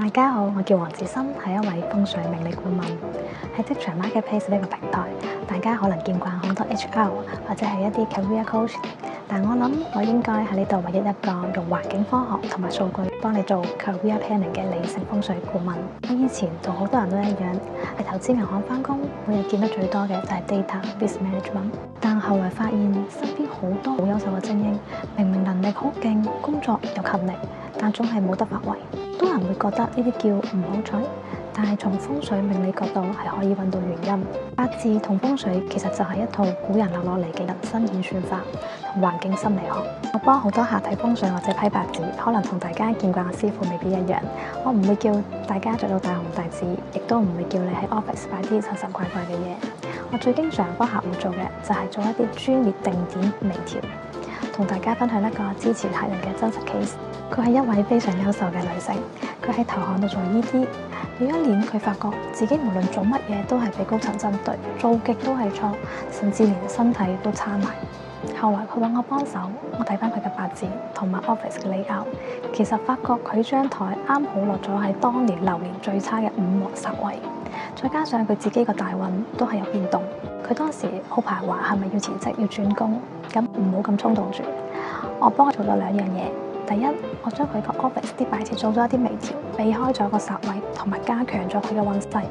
大家好，我叫黃子森，係一位風水命理顧問。喺職場 Marketplace 呢個平台，大家可能見慣好多 HR 或者係一啲 career coach，但我諗我應該喺呢度唯一一個用環境科學同埋數據幫你做 career planning 嘅理性風水顧問。我以前同好多人都一樣，喺投資銀行返工，每日見得最多嘅就係 data、business management。但後來發現身邊好多好優秀嘅精英，明明能力好勁，工作又勤力，但總係冇得發揮。多人會覺得呢啲叫唔好彩，但係從風水命理角度係可以揾到原因。八字同風水其實就係一套古人留落嚟嘅人生演算法同環境心理學。我幫好多客睇風水或者批八字，可能同大家見慣嘅師傅未必一樣。我唔會叫大家着到大紅大紫，亦都唔會叫你喺 office 擺啲神神怪怪嘅嘢。我最經常幫客戶做嘅就係做一啲專業定點微調。同大家分享一個支持客人嘅真實 case。佢係一位非常優秀嘅女性，佢喺投行度做 ED。有一年佢發覺自己無論做乜嘢都係被高層針對，做極都係錯，甚至連身體都差埋。後來佢揾我幫手，我睇翻佢嘅八字同埋 office 嘅 layout，其實發覺佢張台啱好落咗喺當年流年最差嘅五黃煞位，再加上佢自己個大運都係有變動。佢當時好排華，係咪要辭職要轉工？咁唔好咁衝動住。我幫佢做咗兩樣嘢。第一，我將佢個 office 啲擺設做咗一啲微調，避開咗個煞位，同埋加強咗佢嘅運勢。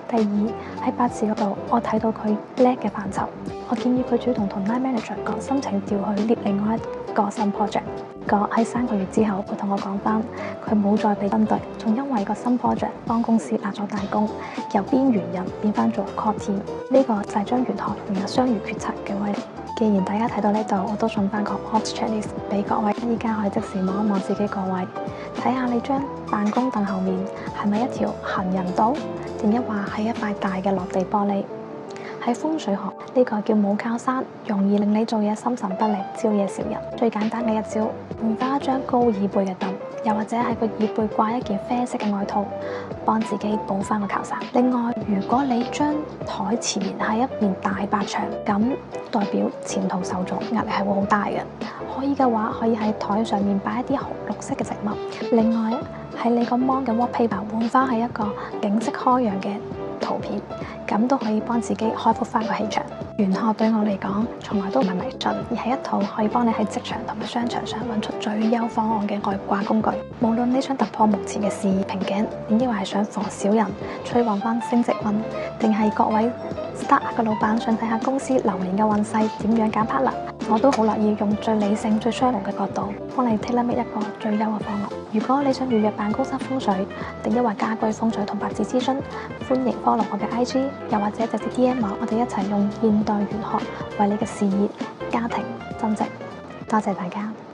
第二，喺八字嗰度，我睇到佢叻嘅範疇，我建議佢主動同 line manager 講申請調去 lead 另外一個新 project。喺3個月之後，佢同我講翻，佢冇再被針對，仲因為個新 project 幫公司壓咗大功，由邊緣人變翻做 core team。呢個就係將玄學融入商業決策嘅威力。既然大家睇到呢度，我都送翻個 Ops Checklist 俾各位，依家可以即時望一望自己個位，睇下你張辦公凳後面係咪一條行人道，定一話係一塊大嘅落地玻璃。喺風水學呢個叫冇靠山，容易令你做嘢心神不寧，招惹小人。最簡單嘅一招，換翻一張高椅背嘅凳，又或者喺個椅背掛一件啡色嘅外套，幫自己補翻個靠山。另外，如果你張台前面係一面大白牆，咁代表前途受阻，壓力係會好大嘅。可以嘅話，可以喺台上面擺一啲綠色嘅植物。另外，喺你個 mon 嘅 wallpaper 換翻係一個景色開揚嘅圖片，咁都可以幫自己開闊翻個氣場。玄學對我嚟講，從來都唔係迷信，而係一套可以幫你喺職場同埋商場上揾出最優方案嘅外掛工具。無論你想突破目前嘅事業瓶頸，定抑或係想防小人、催旺翻升職運，定係各位 start 嘅老闆想睇下公司流年嘅運勢點樣揀 partner，我都好樂意用最理性、最雙龍嘅角度幫你 tailor make 一個最優嘅方案。如果你想預約辦公室風水，定抑或家居風水同八字諮詢，歡迎 follow 我嘅 IG， 又或者直接 DM 我哋一齊用現代玄學為你嘅事業、家庭增值。多謝大家。